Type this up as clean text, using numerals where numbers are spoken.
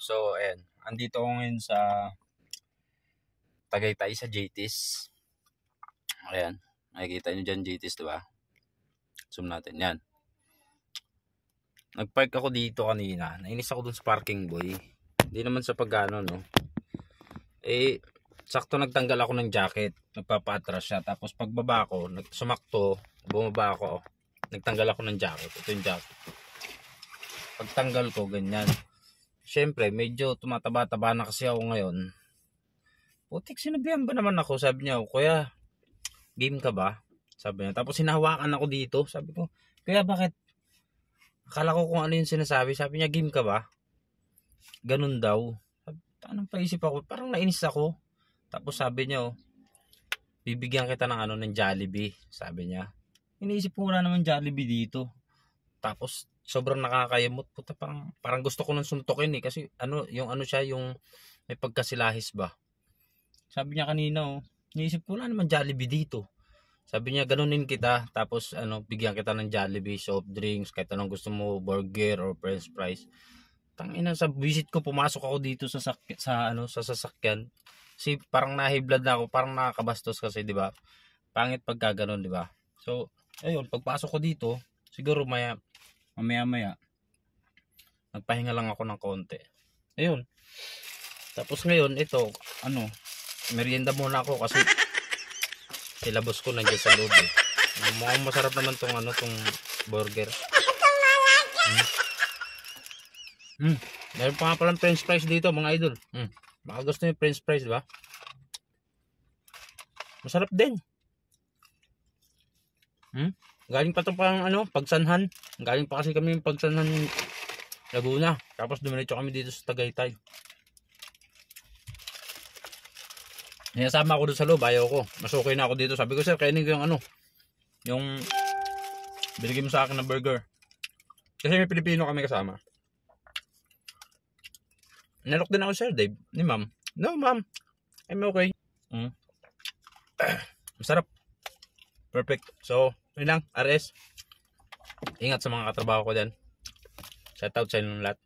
So, ayan. Andito ako ngayon sa Tagaytay sa JT's. Ayan. Makikita nyo dyan JT's, diba? Zoom natin. Yan. Nagpark ako dito kanina. Nainis ako dun sa parking boy. Hindi naman sa pagano, no? Sakto nagtanggal ako ng jacket. Nagpapa-atras siya. Tapos pagbaba ko, sumakto, bumaba ako. Nagtanggal ako ng jacket. Ito yung jacket. Pagtanggal ko, ganyan. Siyempre, medyo tumataba-taba na kasi ako ngayon. Putik, sinabihan ba naman ako? Sabi niya, Kuya, game ka ba? Sabi niya. Tapos hinahawakan ako dito. Sabi ko, Kuya, bakit? Akala ko kung ano yung sinasabi. Sabi niya, game ka ba? Ganun daw. Anong paisip ako? Parang nainis ako. Tapos sabi niya, bibigyan kita ng Jollibee. Sabi niya. Iniisip ko wala naman Jollibee dito. Tapos sobrang nakakayamot. Puta, parang gusto ko nang suntukin eh. Kasi siya, yung may pagkasilahis ba. Sabi niya kanina, iniisip ko wala naman Jollibee dito. Sabi niya, ganunin kita. Tapos bigyan kita ng Jollibee, soft drinks, kahit anong gusto mo, burger or french fries. Tangina, sa visit ko, pumasok ako dito sa sasakyan. Kasi parang nahiblad na ako, parang nakakabastos kasi, di ba? Pangit pagka ganun, di ba? So, ayun, pagpasok ko dito, siguro mamaya, nagpahinga lang ako ng konti. Ayun. Tapos ngayon, ito, merienda muna ako kasi silabos ko nandiyan sa loob eh. Mukhang masarap naman tong burger. Meron pa nga palang french fries dito, mga idol. Baka gusto nyo french fries, diba? Masarap din. Galing pa to pang Pagsanhan. Galing pa kasi kami yung Pagsanhan Laguna. Tapos dumiretso kami dito sa Tagaytay. Sinasama ako doon sa loob, ayaw ko. Masukay na ako dito. Sabi ko, sir, kainin ko yung binigay mo sa akin na burger. Kasi may Pilipino kami kasama. Nalok din ako, Sir Dave, ni ma'am. No, ma'am. I'm okay. Masarap. Perfect. So, yun lang, RS. Ingat sa mga katrabaho ko dyan. Shout out sa inyong lahat.